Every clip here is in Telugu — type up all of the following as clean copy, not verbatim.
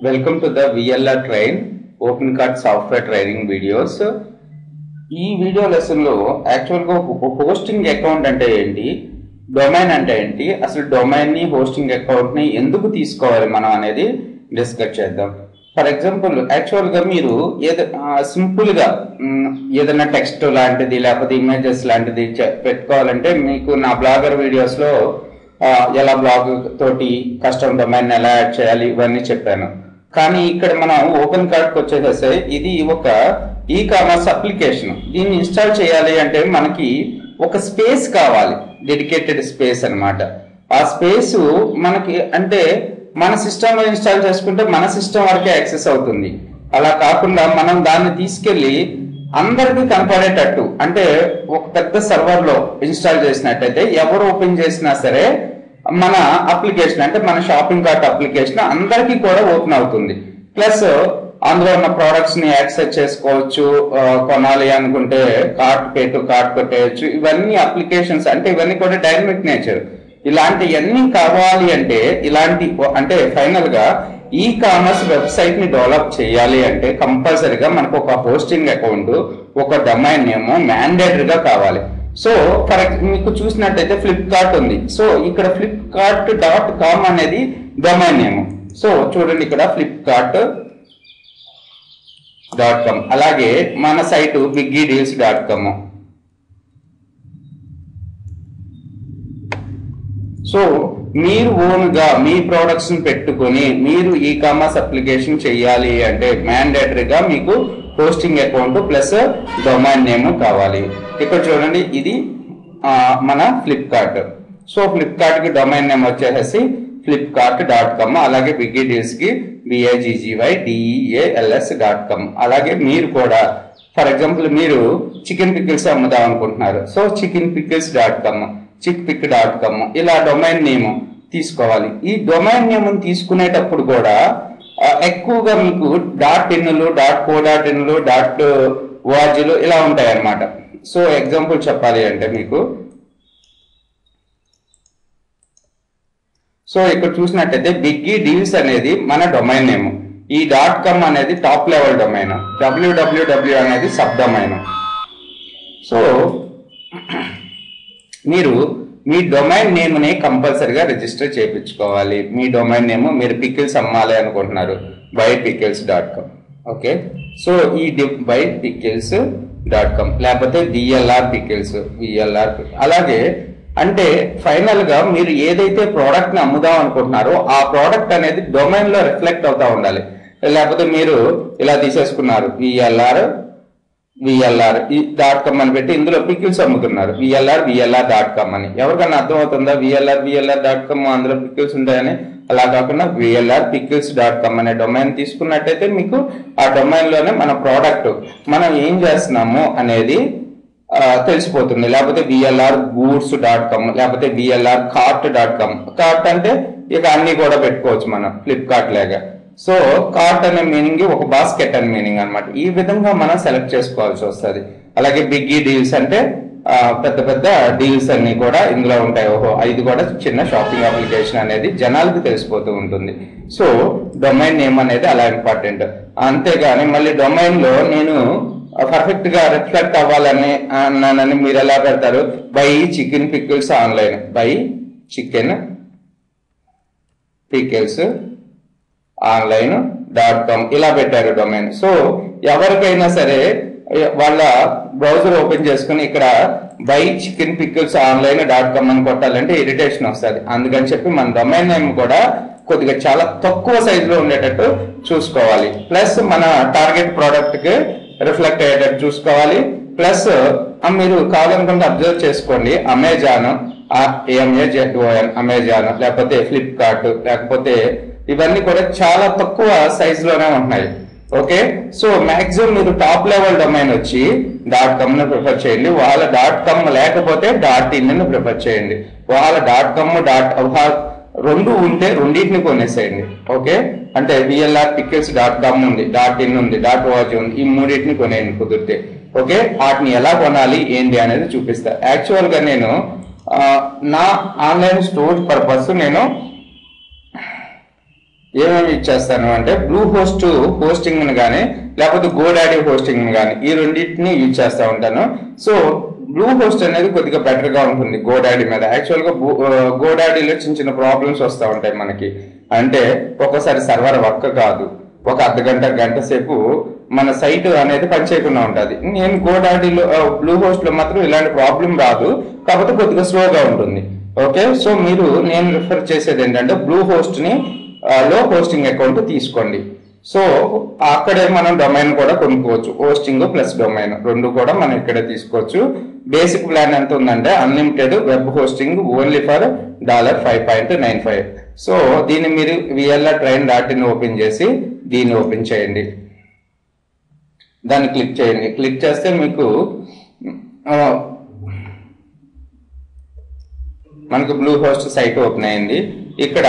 Welcome to the VLR Train OpenCart software training videos. ఈ వీడియో లెసన్ లో యాక్చువల్ గా హోస్టింగ్ అకౌంట్ అంటే ఏంటి, డొమైన్ అంటే ఏంటి, అసలు డొమైన్ ని హోస్టింగ్ అకౌంట్ ని ఎందుకు తీసుకోవాలి మనం అనేది డిస్కస్ చేద్దాం. ఫర్ ఎగ్జాంపుల్ యాక్చువల్ గా మీరు సింపుల్ గా ఏదైనా టెక్స్ట్ లాంటిది లేకపోతే ఇమేజెస్ లాంటిది పెట్టుకోవాలంటే మీకు నా బ్లాగర్ వీడియోస్ లో ఎలా బ్లాగ్ తోటి కస్టమ్ డొమైన్ ఎలా యాడ్ చేయాలి ఇవన్నీ చెప్పాను. కానీ ఇక్కడ మనం ఓపెన్ కార్ట్ కి వచ్చేసేస్తే ఇది ఒక ఈ కామర్స్ అప్లికేషన్. దీన్ని ఇన్స్టాల్ చేయాలి అంటే మనకి ఒక స్పేస్ కావాలి, డెడికేటెడ్ స్పేస్ అన్నమాట. ఆ స్పేస్ మనకి అంటే మన సిస్టమ్ లో ఇన్స్టాల్ చేసుకుంటే మన సిస్టమ్ వరకే యాక్సెస్ అవుతుంది. అలా కాకుండా మనం దాన్ని తీసుకెళ్లి అందరికి కనపడేటట్టు అంటే ఒక పెద్ద సర్వర్ లో ఇన్స్టాల్ చేసినట్టయితే ఎవరు ఓపెన్ చేసినా సరే మన అప్లికేషన్ అంటే మన షాపింగ్ కార్ట్ అప్లికేషన్ అందరికీ కూడా ఓపెన్ అవుతుంది. ప్లస్ అందులో ఉన్న ప్రోడక్ట్స్ ని యాక్సెస్ చేసుకోవచ్చు, కొనాలి అనుకుంటే కార్ట్ పే టు కార్ట్ కొట్టేయచ్చు. ఇవన్నీ అప్లికేషన్స్ అంటే ఇవన్నీ కూడా డైనమిక్ నేచర్. ఇలాంటివన్నీ కావాలి అంటే అంటే ఫైనల్ గా ఈ కామర్స్ వెబ్సైట్ ని డెవలప్ చేయాలి అంటే కంపల్సరీగా మనకు ఒక హోస్టింగ్ అకౌంట్, ఒక డొమైన్ నేమ్ మ్యాండేటరీగా కావాలి. సో ఫర్ మీకు చూసినట్టయితే ఫ్లిప్కార్ట్ ఉంది. సో ఇక్కడ flipkart.com అనేది డొమైన్ నేమ్. సో చూడండి ఇక్కడ flipkart.com. అలాగే మన సైట్ biggydeals.com. సో మీరు ఓన్ గా మీ ప్రొడక్ట్స్ ని పెట్టుకొని మీరు ఈ కామర్స్ అప్లికేషన్ చేయాలి అంటే మ్యాండేటరీగా మీకు hosting account plus domain name కావాలి. ఇక్కడ చూడండి ఇది మన ఫ్లిప్కార్ట్. సో ఫ్లిప్కార్ట్ కి డొమైన్ నేమ్ వచ్చేసి flipkart.com. అలాగే బిగ్గీడీల్స్ కి BIGGYDEALS.com. అలాగే మీరు కూడా ఫర్ ఎగ్జాంపుల్ మీరు చికెన్ పికిల్స్ అమ్ముదాం అనుకుంటున్నారు. సో chickenpickles.com, chickpick.com ఇలా డొమైన్ నేమ్ తీసుకోవాలి. ఈ డొమైన్ నేమ్ తీసుకునేటప్పుడు కూడా ఎక్కువగా మీకు .inలు, .co.inలు, .orgలు ఇలా ఉంటాయి అన్నమాట. సో ఎగ్జాంపుల్ చెప్పాలి అంటే మీకు సో ఇక్కడ చూసినట్టయితే బిగ్గీ డీల్స్ అనేది మన డొమైన్ నేమ్, ఈ .com అనేది టాప్ లెవెల్ డొమైన్, www అనేది సబ్ డొమైన్. సో మీరు మీ డొమైన్ నేమ్ ని కంపల్సరిగా రిజిస్టర్ చేయించుకోవాలి. మీ డొమైన్ నేమ్ మీరు పికిల్స్ అమ్మాలి అనుకుంటున్నారు bypickles.com. ఓకే, సో ఈ bypickles.com లేకపోతే VLR pickles, అలాగే అంటే ఫైనల్ గా మీరు ఏదైతే ప్రోడక్ట్ ని అమ్ముదాం అనుకుంటున్నారో ఆ ప్రోడక్ట్ అనేది డొమైన్ లో రిఫ్లెక్ట్ అవుతా ఉండాలి. లేకపోతే మీరు ఇలా తీసేసుకున్నారు VLR.com అని పెట్టి ఇందులో పికిల్స్ అమ్ముతున్నారు VLR.com అని. ఎవరికన్నా అర్థం అవుతుందా VLR.com అందులో పికిల్స్ ఉంటాయని? అలా కాకుండా VLR.pickles.com అనే డొమైన్ తీసుకున్నట్టయితే మీకు ఆ డొమైన్ లోనే మన ప్రోడక్ట్ మనం ఏం చేస్తున్నాము అనేది తెలిసిపోతుంది. లేకపోతే VLR.goods.com లేకపోతే VLR.cart.com. కార్ట్ అంటే ఇక అన్ని కూడా పెట్టుకోవచ్చు మనం ఫ్లిప్కార్ట్ లాగా. సో కార్ట్ అనే మీనింగ్ ఒక బాస్కెట్ అనే మీనింగ్ అనమాట. ఈ విధంగా మనం సెలెక్ట్ చేసుకోవాల్సి వస్తుంది. అలాగే బిగ్గీ డీల్స్ అంటే పెద్ద పెద్ద డీల్స్ అన్ని కూడా ఇందులో ఉంటాయి. ఇది కూడా చిన్న షాపింగ్ అప్లికేషన్ అనేది జనాలకు తెలిసిపోతూ ఉంటుంది. సో డొమైన్ నేమ్ అనేది అలా ఇంపార్టెంట్. అంతేగాని మళ్ళీ డొమైన్ లో నేను పర్ఫెక్ట్ గా రిఫ్లెక్ట్ అవ్వాలని అన్నానని మీరు ఎలా పెడతారు? Buy chicken pickles online, buy chicken pickles online ఇలా పెట్టారు డొమైన్. సో ఎవరికైనా సరే వాళ్ళ బ్రౌజర్ ఓపెన్ చేసుకుని ఇక్కడ బై చికెన్ పికిల్స్ ఆన్లైన్.com అని కొట్టాలంటే ఇరిటేషన్ వస్తుంది. అందుకని చెప్పి మన డొమైన్ నేమ్ కూడా కొద్దిగా చాలా తక్కువ సైజులో ఉండేటట్టు చూసుకోవాలి. ప్లస్ మన టార్గెట్ ప్రోడక్ట్ కి రిఫ్లెక్ట్ అయ్యేటట్టు చూసుకోవాలి. ప్లస్ మీరు కావాలనుకుంటే అబ్జర్వ్ చేసుకోండి, అమెజాన్ అమెజాన్ లేకపోతే ఫ్లిప్కార్ట్ లేకపోతే ఇవన్నీ కూడా చాలా తక్కువ సైజ్ లోనే ఉన్నాయి. ఓకే, సో మాక్సిమం మీరు టాప్ లెవెల్ డొమైన్ వచ్చి .com ని ప్రిఫర్ చేయండి. వాళ్ళ .com లేకపోతే .in ని ప్రిఫర్ చేయండి. వాళ్ళ .com రెండు ఉంటే రెండింటిని కొనేసేయండి. ఓకే, అంటే VLR.pickles.com ఉంది, .in ఉంది, .org ఉంది, ఈ మూడింటిని కొనేయండి కుదిరితే. ఓకే, వాటిని ఎలా కొనాలి ఏంటి అనేది చూపిస్తా. యాక్చువల్ గా నేను నా ఆన్లైన్ స్టోర్ పర్పస్ నేను ఏమేమి ఇచ్చేస్తాను అంటే బ్లూ హోస్ట్ హోస్టింగ్ కానీ లేకపోతే గోడాడీ హోస్టింగ్ కానీ ఈ రెండింటిని యూజ్ చేస్తూ ఉంటాను. సో బ్లూ హోస్ట్ అనేది కొద్దిగా బెటర్ గా ఉంటుంది గోడాడీ మీద. యాక్చువల్ గా గోడాడీలో చిన్న చిన్న ప్రాబ్లమ్స్ వస్తూ ఉంటాయి మనకి. అంటే ఒక్కోసారి సర్వర్ వర్క్ కాదు, ఒక గంట సేపు మన సైట్ అనేది పనిచేయకుండా ఉంటుంది. నేను గోడాడీలో బ్లూ హోస్ట్ లో మాత్రం ఇలాంటి ప్రాబ్లం రాదు, కాకపోతే కొద్దిగా స్లోగా ఉంటుంది. ఓకే, సో నేను రిఫర్ చేసేది ఏంటంటే బ్లూ హోస్ట్ ని లో హోస్టింగ్ అకౌంట్ తీసుకోండి. సో అక్కడే మనం డొమైన్ కూడా కొనుక్కోవచ్చు, హోస్టింగ్ ప్లస్ డొమైన్ రెండు కూడా మనం ఇక్కడే తీసుకోవచ్చు. బేసిక్ ప్లాన్ ఎంత ఉందంటే unlimited web hosting only for $5.95. So దీన్ని మీరు VLR-train.in ఓపెన్ చేసి దీన్ని ఓపెన్ చేయండి, దాన్ని క్లిక్ చేయండి. క్లిక్ చేస్తే మనకు బ్లూ హోస్ట్ సైట్ ఓపెన్ అయింది. ఇక్కడ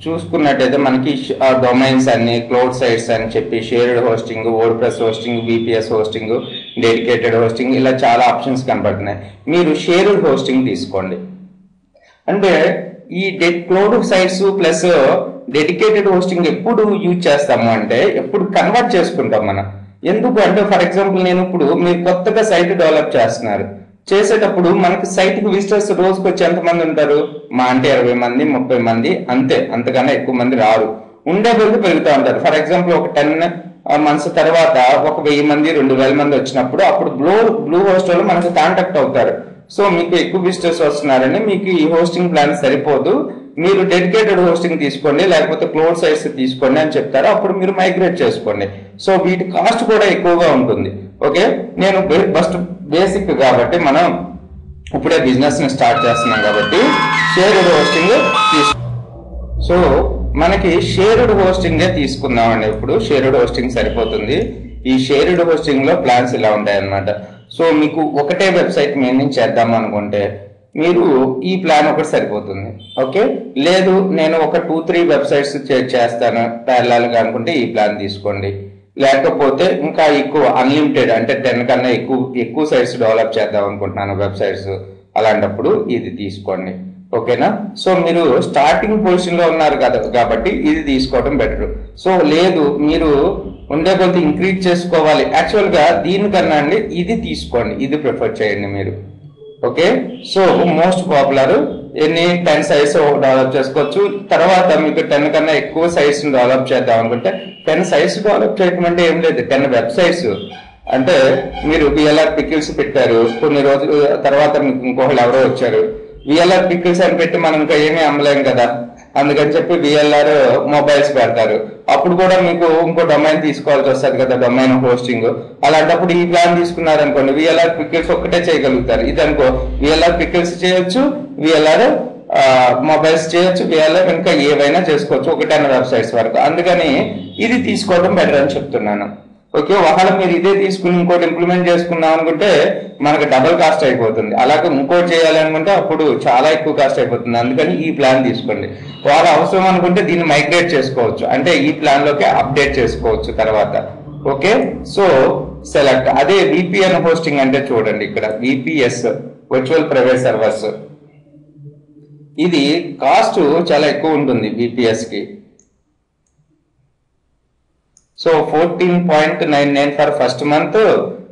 చూసుకున్నట్టయితే మనకి డొమైన్స్ అన్ని, క్లౌడ్ సైట్స్ అని చెప్పి, shared hosting, WordPress hosting, VPS hosting, dedicated hosting, ఇలా చాలా ఆప్షన్స్ కనబడుతున్నాయి. మీరు షేర్డ్ హోస్టింగ్ తీసుకోండి. అంటే ఈ cloud sites plus dedicated hosting ఎప్పుడు యూజ్ చేస్తాము అంటే ఎప్పుడు కన్వర్ట్ చేసుకుంటాం మనం. ఎందుకు అంటే ఫర్ ఎగ్జాంపుల్ మీరు కొత్తగా సైట్ డెవలప్ చేసేటప్పుడు మనకి సైట్ కి విజిటర్స్ రోజుకి వచ్చి ఎంతమంది ఉంటారు? మా అంటే 20 మంది 30 మంది అంతే, అంతకన్నా ఎక్కువ మంది రారు. ఉండే కొద్ది పెరుగుతూ ఉంటారు. ఫర్ ఎగ్జాంపుల్ ఒక 10 months తర్వాత ఒక 1000 మంది 2000 మంది వచ్చినప్పుడు అప్పుడు బ్లూ హోస్ట్ వాళ్ళు మనకు కాంటాక్ట్ అవుతారు. సో మీకు ఎక్కువ విజిటర్స్ వస్తున్నారని మీకు ఈ హోస్టింగ్ ప్లాన్ సరిపోదు, మీరు డెడికేటెడ్ హోస్టింగ్ తీసుకోండి లేకపోతే క్లౌడ్ సైట్స్ తీసుకోండి అని చెప్తారు. అప్పుడు మీరు మైగ్రేట్ చేసుకోండి. సో వీటి కాస్ట్ కూడా ఎక్కువగా ఉంటుంది. ఓకే, నేను ఫస్ట్ బేసిక్ కాబట్టి మనం ఇప్పుడే బిజినెస్ ని స్టార్ట్ చేస్తున్నాం కాబట్టి షేర్డ్ హోస్టింగ్ సో మనకి షేర్డ్ హోస్టింగ్ తీసుకుందామండి. ఇప్పుడు షేర్డ్ హోస్టింగ్ సరిపోతుంది. ఈ షేర్డ్ హోస్టింగ్ లో ప్లాన్స్ ఇలా ఉంటాయి అన్నమాట. సో మీకు ఒకటే వెబ్సైట్ మెయింటైన్ చేద్దాం అనుకుంటే మీరు ఈ ప్లాన్ ఒకటి సరిపోతుంది. ఓకే, లేదు నేను ఒక 2-3 వెబ్సైట్స్ చేస్తాను ప్యారలల్ గా అనుకుంటే ఈ ప్లాన్ తీసుకోండి. లేకపోతే ఇంకా ఎక్కువ అన్లిమిటెడ్ అంటే 10 కన్నా ఎక్కువ సైట్స్ డెవలప్ చేద్దాం అనుకుంటున్నాను వెబ్సైట్స్, అలాంటప్పుడు ఇది తీసుకోండి. ఓకేనా? సో మీరు స్టార్టింగ్ పొజిషన్ లో ఉన్నారు కదా కాబట్టి ఇది తీసుకోవడం బెటర్. సో లేదు మీరు ఉండే కొద్ది ఇంక్రీజ్ చేసుకోవాలి యాక్చువల్ గా దీనికన్నా అండి ఇది తీసుకోండి, ఇది ప్రిఫర్ చేయండి మీరు. Okay, so most popular 10 sites develop చేసుకోవచ్చు. తర్వాత మీకు 10 కన్నా ఎక్కువ సైట్స్ డెవలప్ చేద్దాం అనుకుంటే 10 సైట్స్ డెవలప్ చేయడం అంటే ఏం లేదు, 10 వెబ్సైట్స్. అంటే మీరు VLR పికిల్స్ పెట్టారు, కొన్ని రోజుల తర్వాత మీకు ఇంకొకళ్ళు ఎవరో వచ్చారు, VLR పికిల్స్ అని పెట్టి మనం ఇంకా ఏమీ అమ్మలేం కదా, అందుకని చెప్పి VLR మొబైల్స్ పెడతారు. అప్పుడు కూడా మీకు ఇంకో డొమైన్ తీసుకోవాల్సి వస్తుంది కదా, డొమైన్ హోస్టింగ్. అలాంటప్పుడు ఈ ప్లాన్ తీసుకున్నారనుకోండి VLR పికిల్స్ ఒక్కటే చేయగలుగుతారు. ఇది అనుకో VLR పికిల్స్ చేయొచ్చు, VLR మొబైల్స్ చేయొచ్చు, VLR ఇంకా ఏవైనా చేసుకోవచ్చు, 1 వెబ్సైట్స్ వరకు. అందుకని ఇది తీసుకోవడం బెటర్ అని చెప్తున్నాను. ఓకే, ఒకవేళ మీరు ఇదే తీసుకుని ఇంకోటి ఇంప్లిమెంట్ చేసుకున్నాం అనుకుంటే మనకు డబుల్ కాస్ట్ అయిపోతుంది. అలాగే ఇంకోటి చేయాలనుకుంటే అప్పుడు చాలా ఎక్కువ కాస్ట్ అయిపోతుంది. అందుకని ఈ ప్లాన్ తీసుకోండి. వాళ్ళు అవసరం అనుకుంటే దీన్ని మైగ్రేట్ చేసుకోవచ్చు, అంటే ఈ ప్లాన్ లోకి అప్డేట్ చేసుకోవచ్చు తర్వాత. Okay, so select. అదే VPN హోస్టింగ్ అంటే చూడండి ఇక్కడ VPS వర్చువల్ ప్రైవేట్ సర్వర్స్, ఇది కాస్ట్ చాలా ఎక్కువ ఉంటుంది VPS కి. So 14.99 for first month,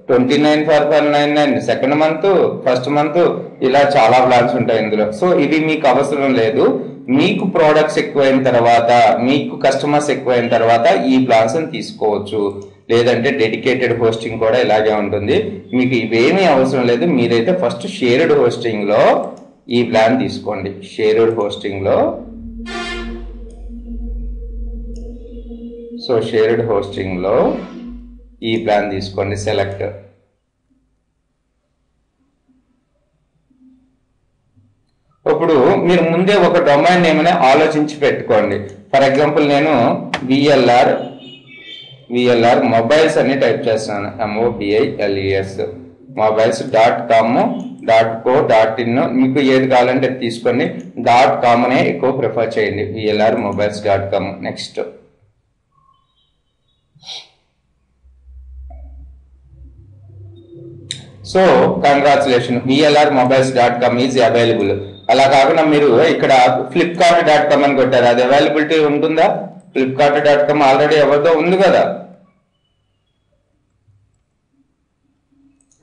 29 for 99 second month, first month, ఇలా చాలా ప్లాన్స్ ఉంటాయి ఇందులో. సో ఇవి మీకు అవసరం లేదు. మీకు ప్రోడక్ట్స్ ఎక్కువైన తర్వాత, మీకు కస్టమర్స్ ఎక్కువైన తర్వాత ఈ ప్లాన్స్ తీసుకోవచ్చు. లేదంటే డెడికేటెడ్ హోస్టింగ్ కూడా ఇలాగే ఉంటుంది. మీకు ఇవేమీ అవసరం లేదు. మీరైతే ఫస్ట్ షేర్డ్ హోస్టింగ్ లో ఈ ప్లాన్ తీసుకోండి. షేర్డ్ హోస్టింగ్ లో సో షేర్డ్ హోస్టింగ్ లో ఈ ప్లాన్ తీసుకోండి, సెలెక్ట్. ఇప్పుడు మీరు ముందే ఒక డొమైన్ నేమ్ ఆలోచించి పెట్టుకోండి. ఫర్ ఎగ్జాంపుల్ నేను VLR మొబైల్స్ అని టైప్ చేస్తున్నాను, MOBILES mobiles.com.co.in. మీకు ఏది కావాలంటే తీసుకోండి. .com అనే ఎక్కువ ప్రిఫర్ చేయండి, VLRmobiles.com. Next. So congratulation, VLRmobiles.com is available. అలా కాకుండా మీరు ఇక్కడ Flipkart.com అని కొట్టారు, అది అవైలబిలిటీ ఉంటుందా? flipkart.com ఆల్రెడీ ఎవరిదో ఉంది కదా.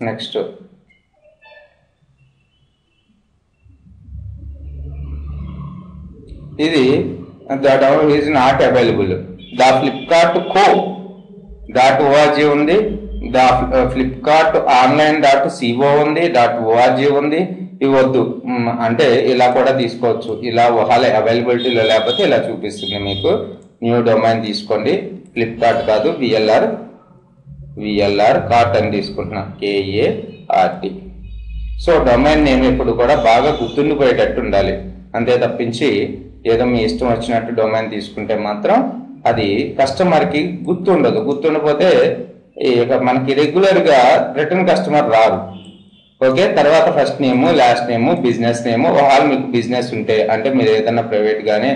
నెక్స్ట్ ఇది the download is not available. The Flipkart co.org ఉంది, the Flipkart online.co ఉంది, .org ఉంది. ఇవి వద్దు అంటే ఇలా కూడా తీసుకోవచ్చు. ఇలా అవైలబిలిటీలో లేకపోతే ఇలా చూపిస్తుంది మీకు. న్యూ డొమైన్ తీసుకోండి. ఫ్లిప్కార్ట్ కాదు, విఎల్ఆర్ కార్ట్ అని తీసుకుంటున్నా, KART. సో డొమైన్ నేమ్ ఎప్పుడు కూడా బాగా గుర్తుండిపోయేటట్టు ఉండాలి. అంతే తప్పించి ఏదో మీ ఇష్టం వచ్చినట్టు డొమైన్ తీసుకుంటే మాత్రం అది కస్టమర్కి గుర్తుండదు. గుర్తుండిపోతే మనకి రెగ్యులర్గా రిటర్న్ కస్టమర్ రారు. ఓకే, తర్వాత first name, last name, business name. ఒకవేళ మీకు బిజినెస్ ఉంటే అంటే మీరు ఏదైనా ప్రైవేట్ కానీ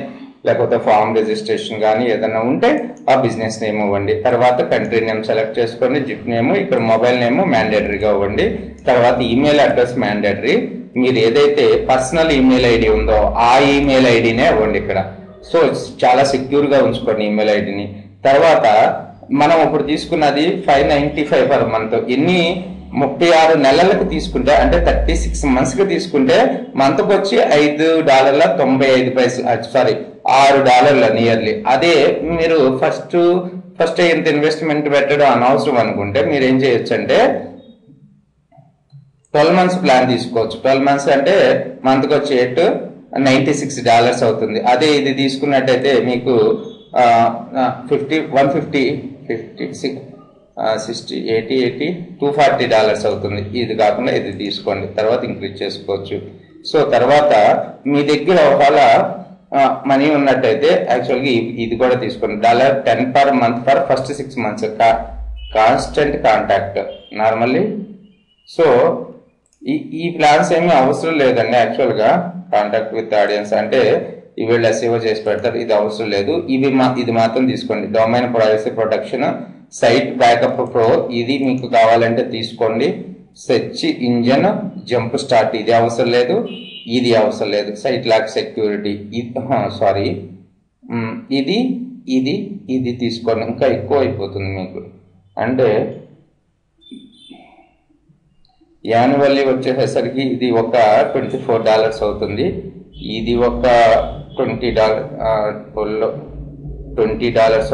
లేకపోతే ఫామ్ రిజిస్ట్రేషన్ కానీ ఏదైనా ఉంటే ఆ బిజినెస్ నేమ్ ఇవ్వండి. తర్వాత కంట్రీ నేమ్ సెలెక్ట్ చేసుకోండి, జిప్ నేమ్, ఇక్కడ మొబైల్ నేమ్ మ్యాండేటరీగా ఇవ్వండి. తర్వాత ఈమెయిల్ అడ్రస్ మ్యాండేటరీ. మీరు ఏదైతే పర్సనల్ ఈమెయిల్ ఐడి ఉందో ఆ ఈమెయిల్ ఐడినే ఇవ్వండి ఇక్కడ. సో చాలా సెక్యూర్గా ఉంచుకోండి ఈమెయిల్ ఐడిని. తర్వాత మనం ఇప్పుడు తీసుకున్నది 595 పర్ మంత్. 36 నెలలకు తీసుకుంటే అంటే 36 monthsకి తీసుకుంటే మంత్కి వచ్చి $5.95, సారీ $6 నియర్లీ. అదే మీరు ఫస్ట్ ఎంత ఇన్వెస్ట్మెంట్ పెట్టడం అనవసరం అనుకుంటే మీరు ఏం చేయొచ్చు అంటే 12 months ప్లాన్ తీసుకోవచ్చు. 12 months అంటే మంత్కి వచ్చి $96 అవుతుంది. అదే ఇది తీసుకున్నట్టయితే మీకు 240 అవుతుంది. ఇది కాకుండా ఇది తీసుకోండి, తర్వాత ఇంక్రీజ్ చేసుకోవచ్చు. సో తర్వాత మీ దగ్గర ఒకవేళ మనీ ఉన్నట్టయితే యాక్చువల్గా ఇది కూడా తీసుకోండి. $10 per month for first 6 months constant contact normally. So ఈ ప్లాన్స్ ఏమీ అవసరం లేదండి. యాక్చువల్గా కాంటాక్ట్ విత్ ఆడియన్స్ అంటే వీళ్ళు SEO చేసి పెడతారు, ఇది అవసరం లేదు. ఇది మాత్రం తీసుకోండి. Domain privacy protection, site backup pro, ఇది మీకు కావాలంటే తీసుకోండి. సెర్చ్ ఇంజన్ జంప్ స్టార్ట్, ఇది అవసరం లేదు, ఇది అవసరం లేదు. సైట్ లాక్ సెక్యూరిటీ, సారీ ఇది తీసుకోండి. ఇంకా ఎక్కువ అయిపోతుంది మీకు. అంటే యాన్యువల్లీ వచ్చేసరికి ఇది ఒక $24 అవుతుంది. ఇది ఒక $20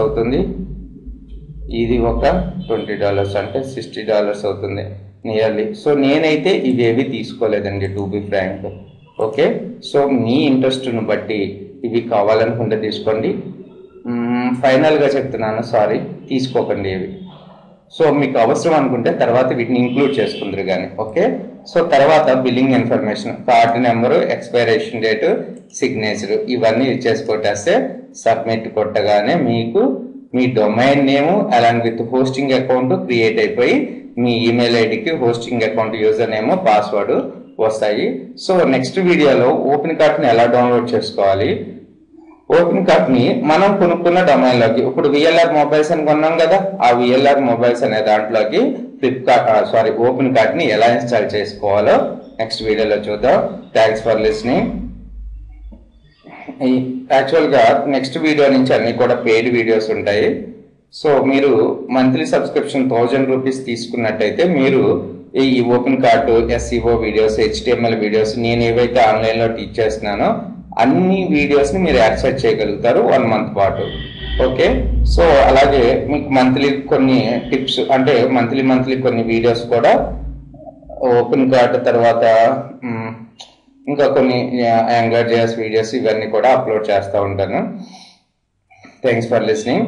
అవుతుంది. ఇది ఒక $20 అంటే $60 అవుతుంది నియర్లీ. సో నేనైతే ఇవేవి తీసుకోలేదండి, to be frank. Okay, so మీ ఇంట్రెస్ట్ను బట్టి ఇవి కావాలనుకుంటే తీసుకోండి. ఫైనల్గా చెప్తున్నాను, సారీ తీసుకోకండి ఇవి. సో మీకు అవసరం అనుకుంటే తర్వాత వీటిని ఇంక్లూడ్ చేసుకుందరు కానీ. ఓకే, సో తర్వాత billing information, card number, expiration date, signature ఇవన్నీ ఇచ్చేసుకొట్టేస్తే సబ్మిట్ కొట్టగానే మీకు మీ domain name along with hosting account create అయిపోయి మీ ఈమెయిల్ ఐడికి hosting account user name, password వస్తాయి. సో నెక్స్ట్ వీడియోలో ఓపెన్ కార్ట్ని ఎలా డౌన్లోడ్ చేసుకోవాలి, ఓపెన్ కార్ట్ని మనం కొనుక్కున్న డొమైన్లోకి, ఇప్పుడు విఎల్ఆర్ మొబైల్స్ అని కొన్నాం కదా, ఆ విఎల్ఆర్ మొబైల్స్ అనే దాంట్లోకి ఓపెన్ కార్ట్ని ఎలా ఇన్స్టాల్ చేసుకోవాలో నెక్స్ట్ వీడియోలో చూద్దాం. Thanks for listening. యాక్చువల్గా నెక్స్ట్ వీడియో నుంచి అన్ని కూడా పెయిడ్ వీడియోస్ ఉంటాయి. సో మీరు మంత్లీ సబ్స్క్రిప్షన్ 1000 రూపీస్ తీసుకున్నట్టయితే మీరు ఈ open cart, SEO videos, HTML videos, నేను ఏవైతే ఆన్లైన్లో టీచ్ చేస్తున్నానో అన్ని వీడియోస్ని మీరు యాక్సెస్ చేయగలుగుతారు 1 month పాటు. ఓకే, సో అలాగే మీకు మంత్లీ కొన్ని టిప్స్ అంటే మంత్లీ కొన్ని వీడియోస్ కూడా ఓపెన్ కార్ట్, తర్వాత ఇంకా కొన్ని యాంగులర్ JS వీడియోస్ ఇవన్నీ కూడా అప్లోడ్ చేస్తూ ఉంటాను. Thanks for listening.